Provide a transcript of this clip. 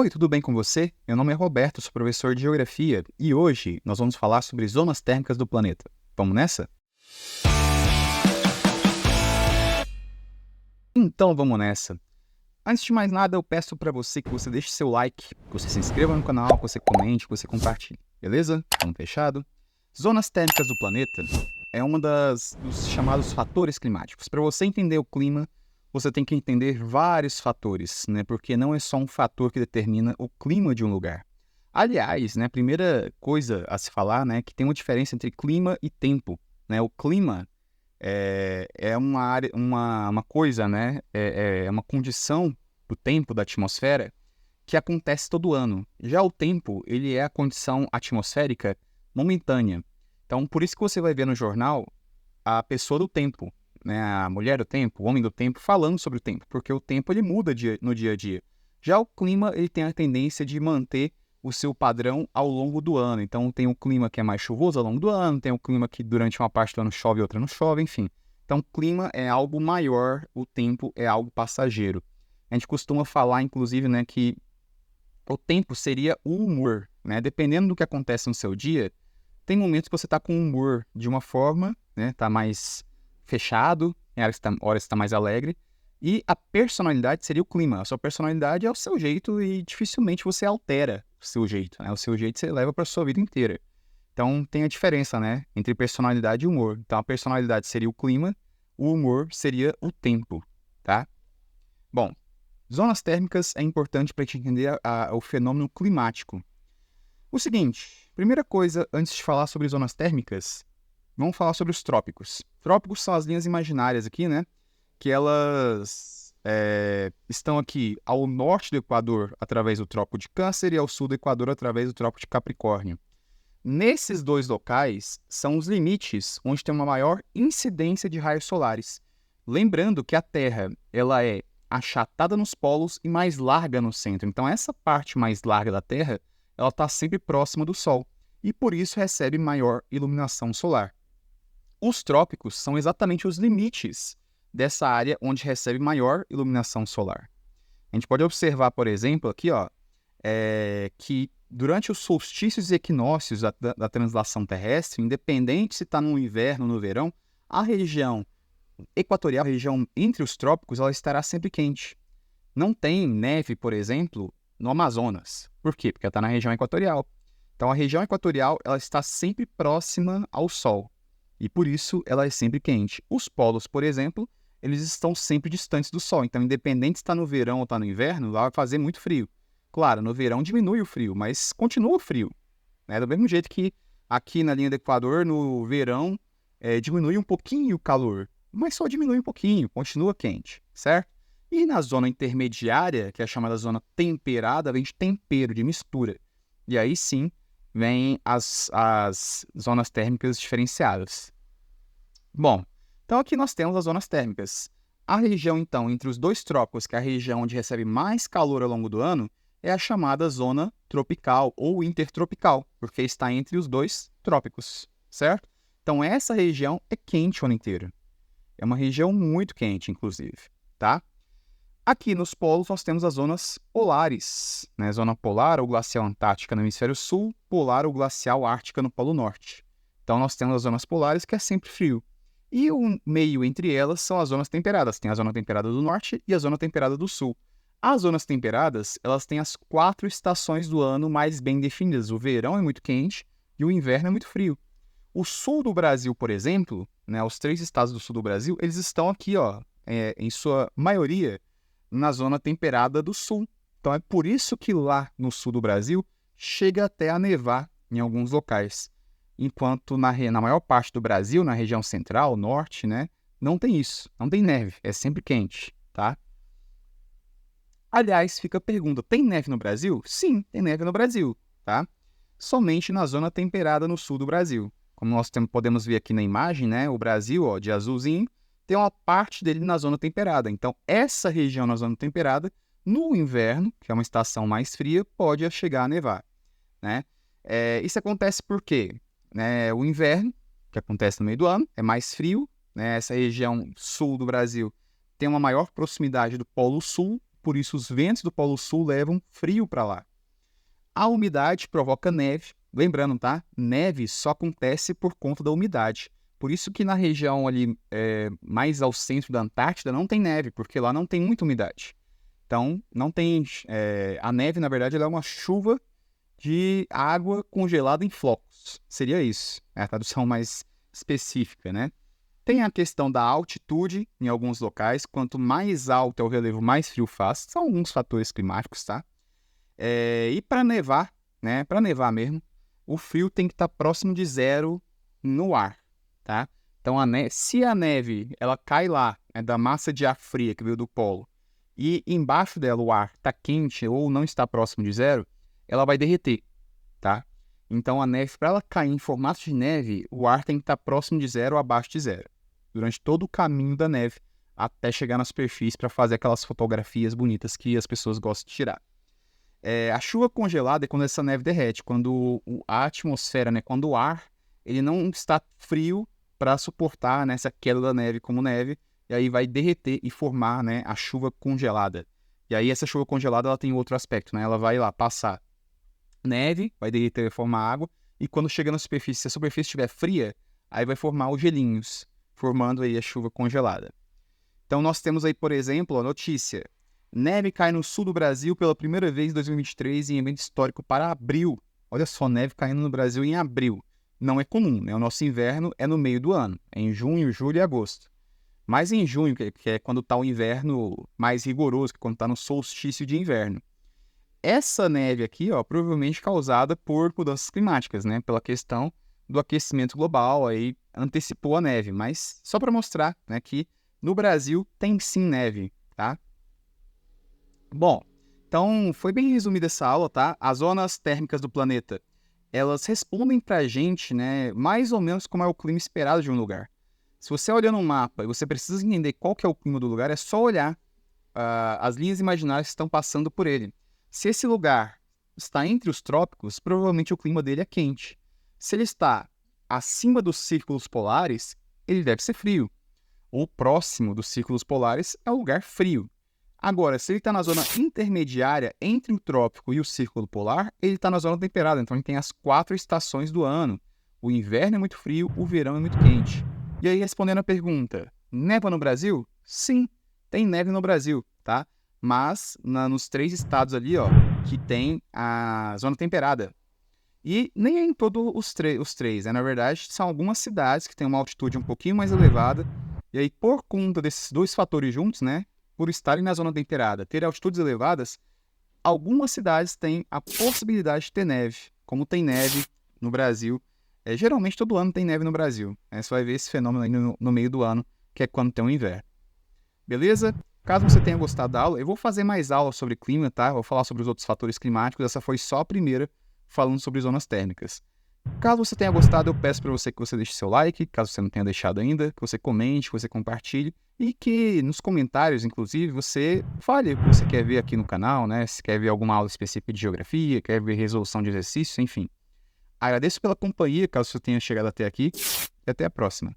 Oi, tudo bem com você? Meu nome é Roberto, sou professor de Geografia e hoje nós vamos falar sobre zonas térmicas do planeta. Vamos nessa? Então vamos nessa. Antes de mais nada, eu peço para você que você deixe seu like, que você se inscreva no canal, que você comente, que você compartilhe. Beleza? Vamos fechado? Zonas térmicas do planeta é uma dos chamados fatores climáticos. Para você entender o clima, você tem que entender vários fatores, né? Porque não é só um fator que determina o clima de um lugar. Aliás, né, a primeira coisa a se falar, né, que tem uma diferença entre clima e tempo, né? O clima é uma área, uma coisa, né? É uma condição do tempo da atmosfera que acontece todo ano. Já o tempo, ele é a condição atmosférica momentânea. Então, por isso que você vai ver no jornal a pessoa do tempo, né? A mulher do tempo, o homem do tempo, falando sobre o tempo, porque o tempo ele muda no dia a dia. Já o clima, ele tem a tendência de manter o seu padrão ao longo do ano. Então, tem um clima que é mais chuvoso ao longo do ano, tem um clima que durante uma parte do ano chove e outra não chove, enfim. Então, o clima é algo maior, o tempo é algo passageiro. A gente costuma falar, inclusive, né, que o tempo seria o humor, né? Dependendo do que acontece no seu dia, tem momentos que você está com humor de uma forma, né? Tá mais fechado, tem horas que está mais alegre. E a personalidade seria o clima. A sua personalidade é o seu jeito e dificilmente você altera o seu jeito, né? O seu jeito você leva para a sua vida inteira. Então tem a diferença, né? Entre personalidade e humor. Então a personalidade seria o clima, o humor seria o tempo, tá? Bom, zonas térmicas é importante para a gente entender o fenômeno climático. O seguinte, primeira coisa, antes de falar sobre zonas térmicas, vamos falar sobre os trópicos. Trópicos são as linhas imaginárias aqui, né? Que elas estão aqui ao norte do Equador através do Trópico de Câncer e ao sul do Equador através do Trópico de Capricórnio. Nesses dois locais são os limites onde tem uma maior incidência de raios solares. Lembrando que a Terra ela é achatada nos polos e mais larga no centro. Então essa parte mais larga da Terra ela está sempre próxima do Sol e por isso recebe maior iluminação solar. Os trópicos são exatamente os limites dessa área onde recebe maior iluminação solar. A gente pode observar, por exemplo, aqui, ó, que durante os solstícios e equinócios da translação terrestre, independente se está no inverno ou no verão, a região equatorial, a região entre os trópicos, ela estará sempre quente. Não tem neve, por exemplo, no Amazonas. Por quê? Porque ela está na região equatorial. Então, a região equatorial ela está sempre próxima ao Sol. E por isso ela é sempre quente. Os polos, por exemplo, eles estão sempre distantes do Sol. Então, independente se está no verão ou está no inverno, lá vai fazer muito frio. Claro, no verão diminui o frio, mas continua frio, né? Do mesmo jeito que aqui na linha do Equador, no verão, diminui um pouquinho o calor, mas só diminui um pouquinho, continua quente, certo? E na zona intermediária, que é chamada zona temperada, vem de tempero, de mistura. E aí sim, vem as zonas térmicas diferenciadas. Bom, então aqui nós temos as zonas térmicas. A região, então, entre os dois trópicos, que é a região onde recebe mais calor ao longo do ano, é a chamada zona tropical ou intertropical, porque está entre os dois trópicos, certo? Então essa região é quente o ano inteiro. É uma região muito quente, inclusive, tá? Aqui nos polos nós temos as zonas polares, né? Zona polar ou glacial antártica no hemisfério sul, polar ou glacial ártica no polo norte. Então nós temos as zonas polares que é sempre frio. E o meio entre elas são as zonas temperadas. Tem a zona temperada do norte e a zona temperada do sul. As zonas temperadas, elas têm as 4 estações do ano mais bem definidas. O verão é muito quente e o inverno é muito frio. O sul do Brasil, por exemplo, né, os 3 estados do sul do Brasil, eles estão aqui, ó, em sua maioria, na zona temperada do sul. Então é por isso que lá no sul do Brasil chega até a nevar em alguns locais. Enquanto na maior parte do Brasil, na região central, norte, né, não tem isso, não tem neve, é sempre quente, tá? Aliás, fica a pergunta, tem neve no Brasil? Sim, tem neve no Brasil, tá? Somente na zona temperada no sul do Brasil. Como nós podemos ver aqui na imagem, né, o Brasil, ó, de azulzinho, tem uma parte dele na zona temperada. Então, essa região na zona temperada, no inverno, que é uma estação mais fria, pode chegar a nevar, né? Isso acontece por quê? O inverno, que acontece no meio do ano, é mais frio, né? Essa região sul do Brasil tem uma maior proximidade do Polo Sul, por isso os ventos do Polo Sul levam frio para lá. A umidade provoca neve, lembrando, tá? Neve só acontece por conta da umidade. Por isso que na região ali mais ao centro da Antártida não tem neve, porque lá não tem muita umidade. Então, não tem... a neve, na verdade, ela é uma chuva de água congelada em flocos. Seria isso, é a tradução mais específica, né? Tem a questão da altitude em alguns locais. Quanto mais alto é o relevo, mais frio faz. São alguns fatores climáticos, tá? E para nevar, né? Para nevar mesmo, o frio tem que estar próximo de zero no ar, tá? Então, se a neve ela cai lá, da massa de ar fria que veio do polo, e embaixo dela o ar está quente ou não está próximo de zero, ela vai derreter, tá? Então, a neve, para ela cair em formato de neve, o ar tem que estar próximo de zero ou abaixo de zero, durante todo o caminho da neve, até chegar na superfície para fazer aquelas fotografias bonitas que as pessoas gostam de tirar. A chuva congelada é quando essa neve derrete, quando a atmosfera, né, quando o ar ele não está frio para suportar, né, essa queda da neve como neve, e aí vai derreter e formar, né, a chuva congelada. E aí essa chuva congelada ela tem outro aspecto, né, ela vai lá passar neve, vai derreter e formar água, e quando chega na superfície, se a superfície estiver fria, aí vai formar os gelinhos, formando aí a chuva congelada. Então nós temos aí, por exemplo, a notícia: neve cai no sul do Brasil pela primeira vez em 2023 em evento histórico para abril. Olha só, neve caindo no Brasil em abril. Não é comum, né? O nosso inverno é no meio do ano, é em junho, julho e agosto. Mas em junho, que é quando está o inverno mais rigoroso, que é quando está no solstício de inverno. Essa neve aqui, ó, provavelmente causada por mudanças climáticas, né? Pela questão do aquecimento global, aí antecipou a neve. Mas só para mostrar, né, que no Brasil tem sim neve, tá? Bom, então foi bem resumida essa aula, tá? As zonas térmicas do planeta, elas respondem pra gente, né, mais ou menos como é o clima esperado de um lugar. Se você olhar no mapa e você precisa entender qual que é o clima do lugar, é só olhar as linhas imaginárias que estão passando por ele. Se esse lugar está entre os trópicos, provavelmente o clima dele é quente. Se ele está acima dos círculos polares, ele deve ser frio. Ou próximo dos círculos polares é um lugar frio. Agora, se ele está na zona intermediária entre o trópico e o círculo polar, ele está na zona temperada. Então, ele tem as 4 estações do ano. O inverno é muito frio, o verão é muito quente. E aí, respondendo a pergunta, neva no Brasil? Sim, tem neve no Brasil, tá? Mas nos 3 estados ali, ó, que tem a zona temperada. E nem é em todos os três, né? Na verdade, são algumas cidades que têm uma altitude um pouquinho mais elevada. E aí, por conta desses 2 fatores juntos, né? Por estarem na zona temperada, ter altitudes elevadas, algumas cidades têm a possibilidade de ter neve, como tem neve no Brasil. Geralmente todo ano tem neve no Brasil. Você vai ver esse fenômeno aí no meio do ano, que é quando tem o inverno. Beleza? Caso você tenha gostado da aula, eu vou fazer mais aulas sobre clima, tá? Eu vou falar sobre os outros fatores climáticos. Essa foi só a primeira, falando sobre zonas térmicas. Caso você tenha gostado, eu peço para você que você deixe seu like, caso você não tenha deixado ainda, que você comente, que você compartilhe e que nos comentários, inclusive, você fale o que você quer ver aqui no canal, né? Se quer ver alguma aula específica de geografia, quer ver resolução de exercícios, enfim. Agradeço pela companhia, caso você tenha chegado até aqui, e até a próxima.